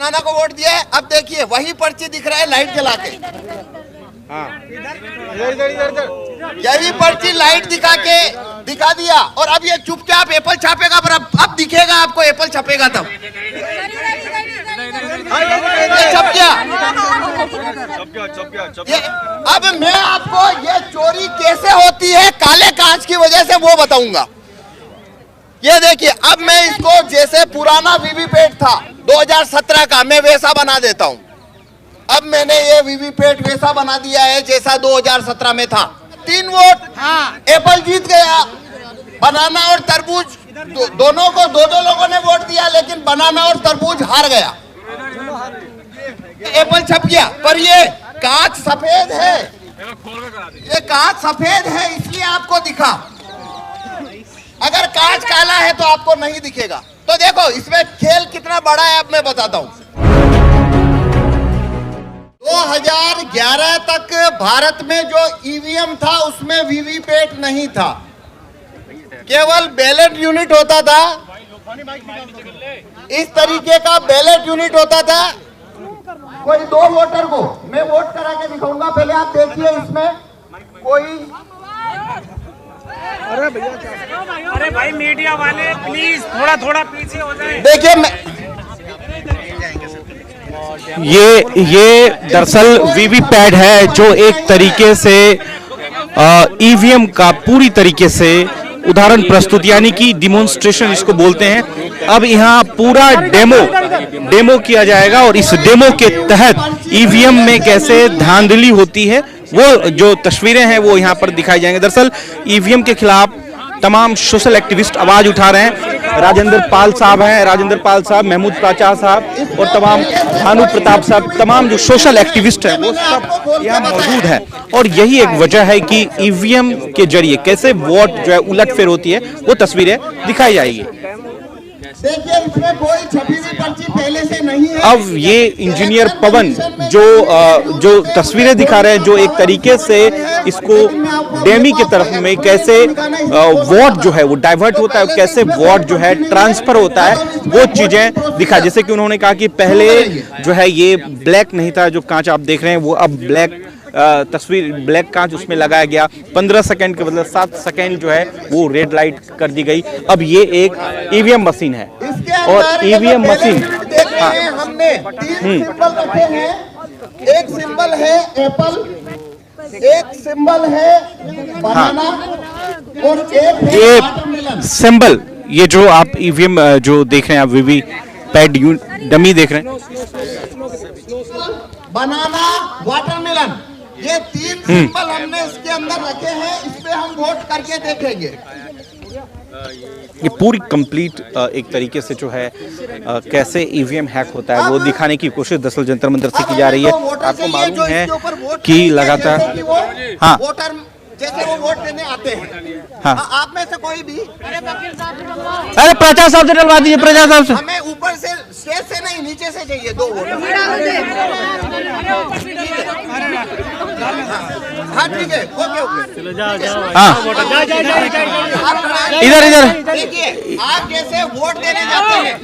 नाना को वोट दिया है। अब देखिए वही पर्ची दिख रहा है लाइट जला के, यही पर्ची लाइट दिखा दिया और अब ये चुपचाप एप्पल छापेगा। पर अब दिखेगा आपको एप्पल छपेगा तब छप गया। अब मैं आपको ये चोरी कैसे होती है काले कांच की वजह से वो बताऊंगा। ये देखिए अब मैं इसको जैसे पुराना वीवीपैट था 2017 का मैं वैसा बना देता हूं। अब मैंने ये वीवीपैट वैसा बना दिया है जैसा 2017 में था। 3 वोट एप्पल जीत गया। बनाना और तरबूज दोनों को दो लोगों ने वोट दिया, लेकिन बनाना और तरबूज हार गया। एप्पल छप गया। पर ये कांच सफेद है, ये कांच सफेद है इसलिए आपको दिखा। अगर कांच काला है तो आपको नहीं दिखेगा। तो देखो इसमें खेल कितना बड़ा है अब मैं बताता हूं। 2011 तक भारत में जो ईवीएम था उसमें वीवीपैट नहीं था, केवल बैलेट यूनिट होता था। इस तरीके का बैलेट यूनिट होता था। कोई 2 वोटर को मैं वोट करा के दिखाऊंगा। पहले आप देखिए इसमें कोई, अरे भाई मीडिया वाले प्लीज थोड़ा पीछे हो जाए। देखिए ये दरअसल वीवीपैट है जो एक तरीके से ईवीएम का पूरी तरीके से उदाहरण प्रस्तुत यानी कि डिमोन्स्ट्रेशन इसको बोलते हैं। अब यहाँ पूरा डेमो किया जाएगा और इस डेमो के तहत ईवीएम में कैसे धांधली होती है वो जो तस्वीरें हैं वो यहाँ पर दिखाई जाएंगे। दरअसल ईवीएम के खिलाफ तमाम सोशल एक्टिविस्ट आवाज उठा रहे हैं। राजेंद्र पाल साहब हैं, राजेंद्र पाल साहब, महमूद प्राचार साहब और तमाम भानु प्रताप साहब, तमाम जो सोशल एक्टिविस्ट हैं वो सब यहाँ मौजूद हैं। और यही एक वजह है कि ईवीएम के जरिए कैसे वोट जो है उलटफेर होती है वो तस्वीरें दिखाई जाएगी। देखिए इसमें कोई छपी हुई पर्ची पहले से नहीं है। अब ये इंजीनियर पवन जो तस्वीरें दिखा रहे हैं, जो एक तरीके से इसको डेमी की तरफ में कैसे वोट जो है वो डाइवर्ट होता है, कैसे वोट जो है ट्रांसफर होता है, वो चीजें दिखा। जैसे कि उन्होंने कहा कि पहले जो है ये ब्लैक नहीं था, जो कांच आप देख रहे हैं वो अब ब्लैक तस्वीर ब्लैक कांच उसमें लगाया गया। 15 सेकंड के बदले 7 सेकंड जो है वो रेड लाइट कर दी गई। अब ये एक ईवीएम मशीन है और ईवीएम मशीन हमने 3 सिंबल रखे हैं। एक सिंबल है एप्पल, एक सिंबल है बनाना और एक है वाटरमेलन सिंबल। ये जो आप ईवीएम जो देख रहे हैं, आप वीवीपैट डमी देख रहे हैं, बनाना वाटरमेलन, ये 3 सिंबल हमने इसके अंदर रखे हैं। इस पे हम वोट करके देखेंगे। ये पूरी कंप्लीट एक तरीके से जो है कैसे ईवीएम हैक होता है वो दिखाने की कोशिश दरअसल जंतर मंतर से की जा रही है। आपको मालूम है कि लगातार वोटर जैसे वो वोट देने आते हैं, आप में से कोई भी अरे प्रचार साहब से डलवा दीजिए, प्रचार साहब से। हमें ऊपर से स्टेज से नहीं नीचे से चाहिए 2 वोट। हाँ ठीक है, ओके। हाँ इधर देखिए आप जैसे वोट देने जाते हैं,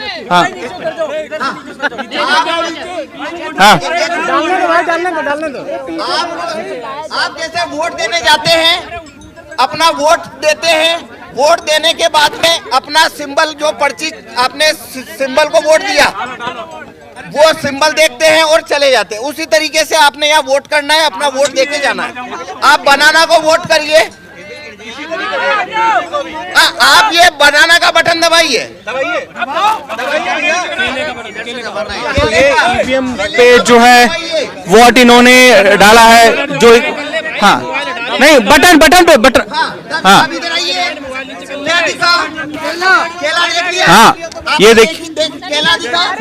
आप जैसे वोट देने जाते हैं, अपना वोट देते हैं। वोट देने के बाद में अपना सिंबल जो पर्ची आपने सिंबल को वोट दिया वो सिंबल देखते हैं और चले जाते हैं। उसी तरीके से आपने यहाँ वोट करना है, अपना वोट देके जाना है। आप बनाना को वोट करिए। आप ये बनाना का बटन दबाइए। ये ईवीएम पे जो है वोट इन्होंने डाला है जो नहीं बटन पे ये देखिए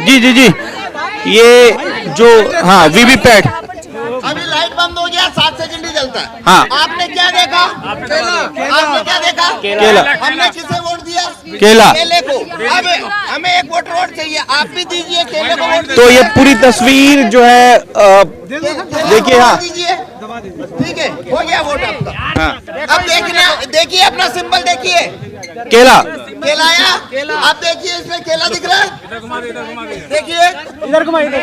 जी ये जो वीवीपैट अभी लाइट बंद हो गया, 7 सेकंड ही जलता है। आपने क्या देखा? केला। हमने किसे वोट दिया? केले को। अब हमें एक वोट चाहिए, आप भी दीजिए केले को वोट। तो ये पूरी तस्वीर जो है देखिए। ठीक है, हो गया वोट आपका। अब देखिए अपना सिंबल देखिए, केला। केलाया, आप देखिए इसमें केला दिख रहा है, देखिए इधर घुमा इधर।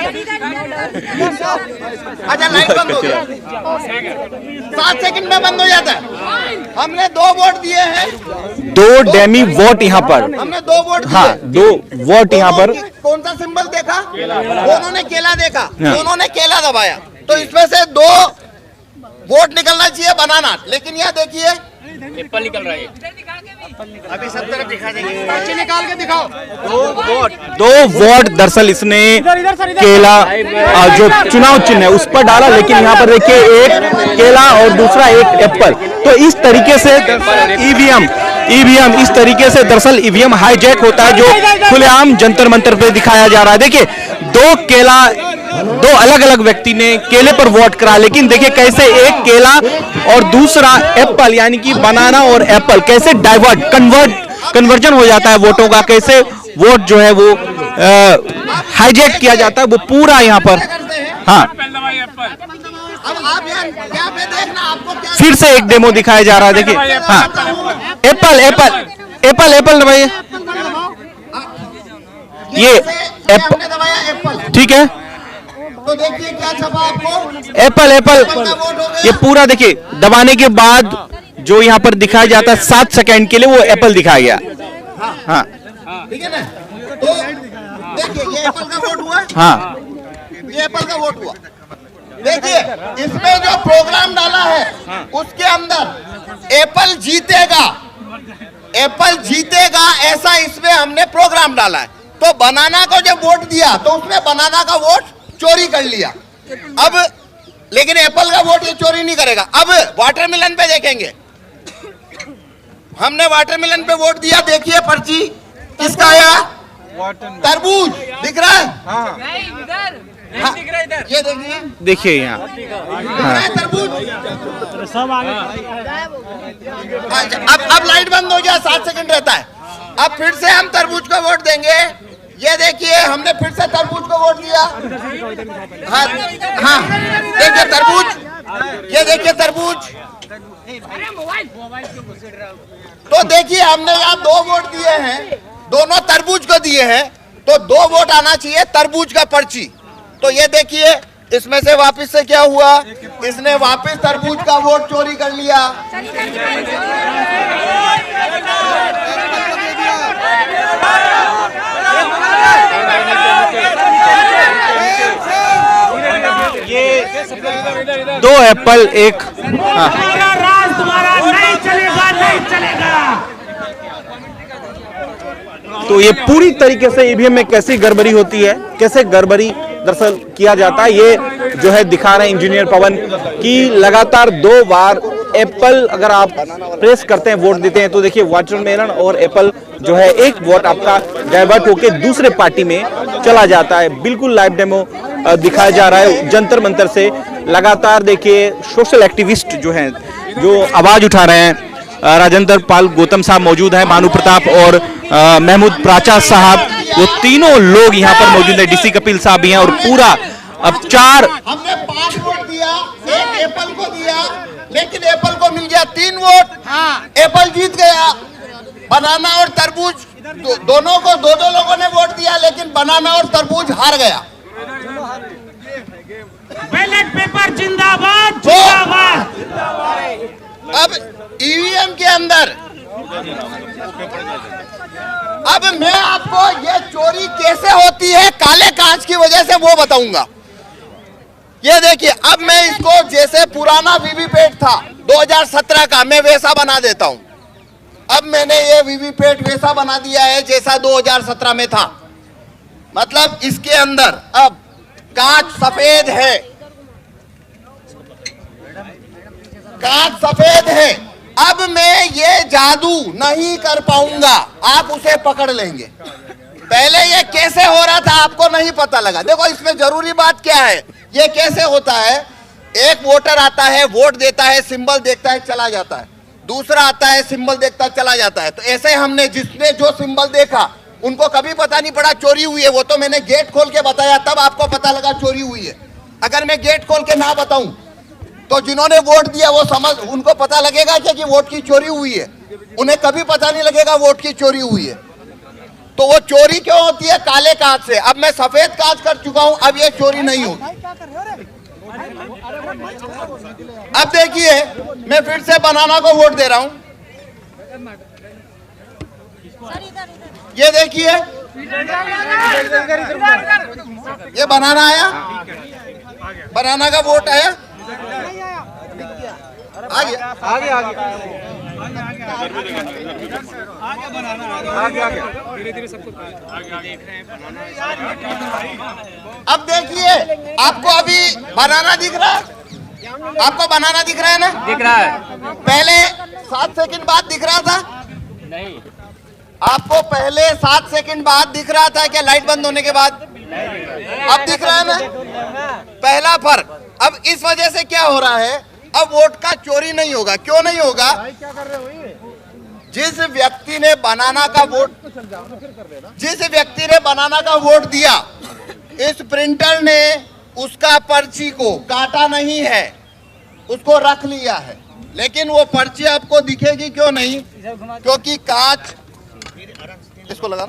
अच्छा लाइट बंद हो गया, 7 सेकंड में बंद हो जाता है। हमने 2 वोट दिए हैं, 2 डेमी वोट यहाँ पर, हमने 2 वोट दिए। हाँ 2 वोट यहाँ पर। कौन सा सिंबल देखा? दोनों ने केला देखा, दोनों ने केला दबाया, तो इसमें से 2 वोट निकलना चाहिए बनाना। लेकिन यहाँ देखिए एप्पल निकल रहा है, अभी सब तरफ दिखा देंगे, पर्ची निकाल के दिखाओ। 2 वोट दरअसल इसने केला जो चुनाव चिन्ह है उस पर डाला, लेकिन यहाँ पर देखिए एक केला और दूसरा एक एप्पल। तो इस तरीके से ईवीएम इस तरीके से दरअसल ईवीएम हाईजैक होता है, जो खुलेआम जंतर मंतर पे दिखाया जा रहा है। देखिए 2 अलग अलग व्यक्ति ने केले पर वोट करा, लेकिन देखिए कैसे एक केला और दूसरा एप्पल यानी कि बनाना और एप्पल कैसे कन्वर्जन हो जाता है वोटों का, कैसे वोट जो है वो हाईजैक किया जाता है वो पूरा यहाँ पर। हाँ अब आप यहाँ पे देखना, आपको क्या फिर से एक डेमो दिखाया जा रहा है, देखिए हाँ एप्पल दबाइए, ये हमने दबाया एप्पल, ठीक है तो देखिए क्या छपा आपको, एप्पल ये पूरा देखिए दबाने के बाद जो यहाँ पर दिखाया जाता है 7 सेकंड के लिए वो एप्पल दिखाया गया। हाँ ठीक है ना, तो देखिए ये एप्पल का वोट हुआ, हाँ ये एप्पल का वोट हुआ। देखिए इसमें जो प्रोग्राम डाला है उसके अंदर एप्पल जीतेगा ऐसा इसमें हमने प्रोग्राम डाला है। तो बनाना को जब वोट दिया तो उसमें बनाना का वोट चोरी कर लिया। अब लेकिन एप्पल का वोट ये चोरी नहीं करेगा। अब वाटरमेलन पे देखेंगे, हमने वाटरमेलन पे वोट दिया, देखिए पर्ची किसका आया, तरबूज दिख रहा है, हाँ, ये देखिए यहाँ तरबूज। सब आगे। अब लाइट बंद हो गया, 7 सेकंड रहता है। अब फिर से हम तरबूज को वोट देंगे, ये देखिए हमने फिर से तरबूज को वोट दिया। हाँ देखिए तरबूज, ये देखिए तरबूज। तो देखिए हमने यहाँ 2 वोट दिए हैं, दोनों तरबूज को दिए हैं, तो 2 वोट आना चाहिए तरबूज का पर्ची। तो ये देखिए इसमें से वापस से क्या हुआ, इसने वापस तरबूज का वोट चोरी कर लिया। ये 2 एप्पल एक तुम्हारा राज तुम्हारा नहीं चलेगा, नहीं चलेगा। तो ये पूरी तरीके से ईवीएम में कैसी गड़बड़ी होती है, कैसे गड़बड़ी दरअसल किया जाता है, ये जो है दिखा रहे हैं इंजीनियर पवन कि लगातार 2 बार एप्पल अगर आप प्रेस करते हैं वोट देते हैं तो देखिए वाटरमेलन और एप्पल जो है एक वोट आपका डाइवर्ट होके दूसरे पार्टी में चला जाता है। बिल्कुल लाइव डेमो दिखाया जा रहा है जंतर मंतर से। लगातार देखिए सोशल एक्टिविस्ट जो हैं जो आवाज उठा रहे हैं, राजेंद्र पाल गौतम साहब मौजूद हैं, भानु प्रताप और महमूद प्राचा साहब, वो तीनों लोग यहाँ पर मौजूद हैं, डीसी कपिल साहब भी हैं और पूरा अब 4 हमने 5 वोट दिया, एक एप्पल को दिया, लेकिन एप्पल को मिल गया 3 वोट। एप्पल जीत गया। बनाना और तरबूज दोनों को 2-2 लोगों ने वोट दिया, लेकिन बनाना और तरबूज हार गया। बैलेट पेपर जिंदाबाद जिंदाबाद। अब ईवीएम के अंदर अब मैं आपको ये चोरी कैसे होती है काले कांच की वजह से वो बताऊंगा। ये देखिए अब मैं इसको जैसे पुराना वीवीपैट था 2017 का, मैं वैसा बना देता हूं। अब मैंने ये वीवीपैट वैसा बना दिया है जैसा 2017 में था। मतलब इसके अंदर अब कांच सफेद है, कांच सफेद है। अब मैं ये जादू नहीं कर पाऊंगा, आप उसे पकड़ लेंगे। पहले ये कैसे हो रहा था आपको नहीं पता लगा। देखो इसमें जरूरी बात क्या है, ये कैसे होता है, एक वोटर आता है, वोट देता है, सिंबल देखता है, चला जाता है। दूसरा आता है, सिंबल देखता है, चला जाता है। तो ऐसे हमने जिसने जो सिंबल देखा उनको कभी पता नहीं पड़ा चोरी हुई है। वो तो मैंने गेट खोल के बताया तब आपको पता लगा चोरी हुई है। अगर मैं गेट खोल के ना बताऊं तो जिन्होंने वोट दिया वो समझ, उनको पता लगेगा क्या कि वोट की चोरी हुई है? उन्हें कभी पता नहीं लगेगा वोट की चोरी हुई है। तो वो चोरी क्यों होती है? काले कांच से। अब मैं सफेद कांच कर चुका हूं, अब ये चोरी नहीं होगी। अब देखिए, मैं फिर से बनाना को वोट दे रहा हूं। ये देखिए, ये बनाना आया, बनाना का वोट आया, आ गया। अब देखिए, आपको अभी बनाना दिख रहा है? आपको बनाना दिख रहा है ना? दिख रहा है। पहले 7 सेकंड बाद दिख रहा था? नहीं, आपको पहले 7 सेकंड बाद दिख रहा था क्या लाइट बंद होने के बाद? अब दिख रहा है ना? पहला फर्क। अब इस वजह से क्या हो रहा है, अब वोट का चोरी नहीं होगा। क्यों नहीं होगा? जिस व्यक्ति ने बनाना का वोट दिया, इस प्रिंटर ने उसका पर्ची को काटा नहीं है, उसको रख लिया है। लेकिन वो पर्ची आपको दिखेगी क्यों नहीं? क्योंकि कांच, इसको लगा,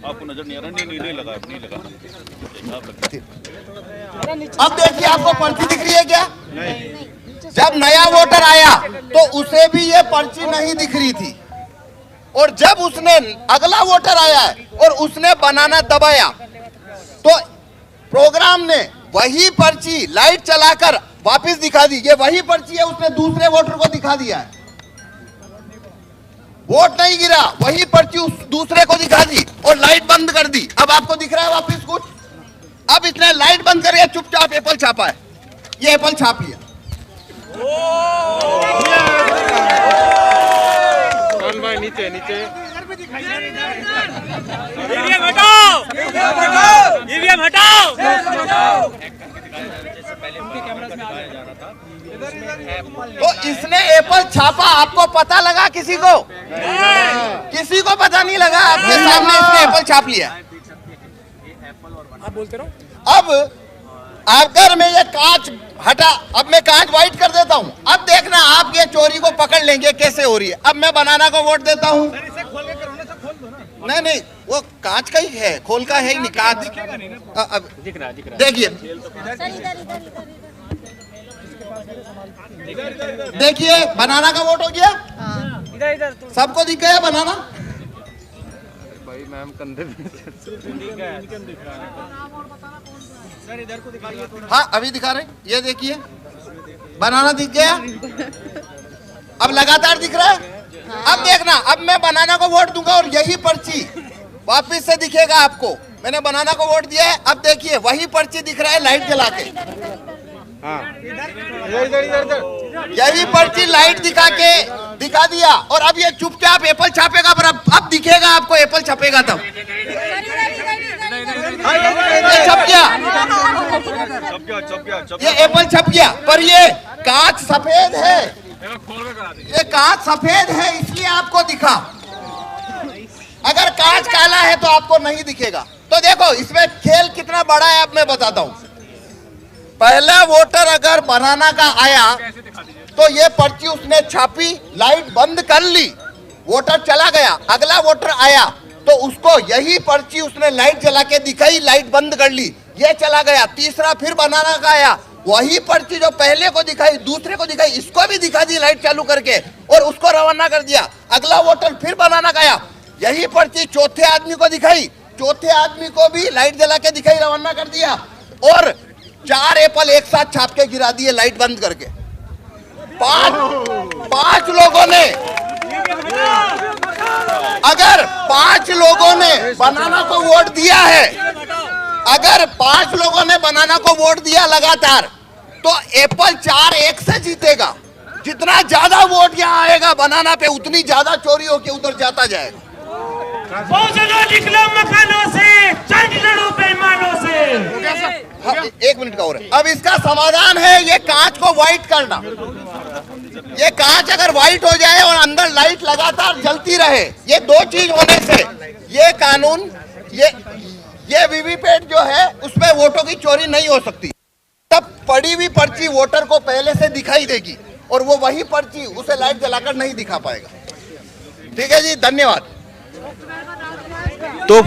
आपको नजर नहीं आ रहा? नहीं लगा। अब देखिए, आपको पर्ची दिख रही है क्या? नहीं। जब नया वोटर आया तो उसे भी ये पर्ची नहीं दिख रही थी, और जब उसने अगला वोटर आया और उसने बनाना दबाया तो प्रोग्राम ने वही पर्ची लाइट चलाकर वापस दिखा दी। ये वही पर्ची है, उसने दूसरे वोटर को दिखा दिया है। वोट नहीं गिरा, वही पर्ची उस दूसरे को दिखा दी और लाइट बंद कर दी। अब आपको दिख रहा है वापस कुछ? अब इसने लाइट बंद कर चुपचाप एप्पल छापा है। ये एप्पल छाप लिया। नीचे ईवीएम हटाओ, ईवीएम हटाओ। तो इसने एप्पल छापा, आपको पता लगा? किसी को पता नहीं लगा। आपके सामने इसने एप्पल छाप लिया। आप बोलते रहो। अब अगर मैं ये कांच हटा, अब मैं कांच व्हाइट कर देता हूं, अब देखना आप ये चोरी को पकड़ लेंगे कैसे हो रही है। अब मैं बनाना को वोट देता हूं। नहीं, वो कांच का ही है, खोल का है ही नहीं। कांच अब दिख रहा है। देखिए, बनाना का वोट हो गया। इधर सबको दिख गया बनाना? भाई मैम कंधे हाँ, अभी दिखा रहे। ये देखिए, बनाना दिख गया। अब लगातार दिख रहा है। अब देखना, अब मैं बनाना को वोट दूंगा और यही पर्ची वापस से दिखेगा आपको। मैंने बनाना को वोट दिया है। अब देखिए, वही पर्ची दिख रहा है लाइट जला के। यही पर्ची लाइट दिखा दिया, और अब ये चुपचाप एप्पल छापेगा। पर अब दिखेगा आपको, एप्पल छपेगा तब। ये छप गया, ये एप्पल छप गया। पर ये कांच सफेद है, ये कांच सफेद है, इसलिए आपको दिखा। अगर कांच काला है तो आपको नहीं दिखेगा। तो देखो, इसमें खेल कितना बड़ा है अब मैं बताता हूं। पहला वोटर अगर बनाना का आया तो ये पर्ची उसने छापी, लाइट बंद कर ली, वोटर चला गया। अगला वोटर आया तो उसको यही पर्ची उसने लाइट जला के दिखाई, लाइट बंद कर ली, ये चला गया। तीसरा फिर बनाना का आया, वही पर्ची जो पहले को दिखाई, दूसरे को दिखाई, इसको भी दिखा दी लाइट चालू करके और उसको रवाना कर दिया। अगला वोटर फिर बनाना का आया, यही पर्ची चौथे आदमी को दिखाई, चौथे आदमी को भी लाइट जला के दिखाई, रवाना कर दिया। और 4 एप्पल एक साथ छाप के गिरा दिए लाइट बंद करके। पांच लोगों ने, अगर 5 लोगों ने बनाना को वोट दिया है, अगर 5 लोगों ने बनाना को वोट दिया लगातार, तो एप्पल 4-1 से जीतेगा। जितना ज्यादा वोट यहाँ आएगा बनाना पे, उतनी ज्यादा चोरी होके उधर जाता जाएगा। निकलो मकानों से, जंग लड़ो बेईमानों से। हाँ, 1 मिनट का और है। अब इसका समाधान है ये कांच को व्हाइट करना। ये कांच अगर व्हाइट हो जाए और अंदर लाइट लगातार जलती रहे, ये दो चीज होने से ये कानून, ये वीवीपैट जो है उसमें वोटों की चोरी नहीं हो सकती। तब पड़ी हुई पर्ची वोटर को पहले से दिखाई देगी और वो वही पर्ची उसे लाइट जलाकर नहीं दिखा पाएगा। ठीक है जी, धन्यवाद। तो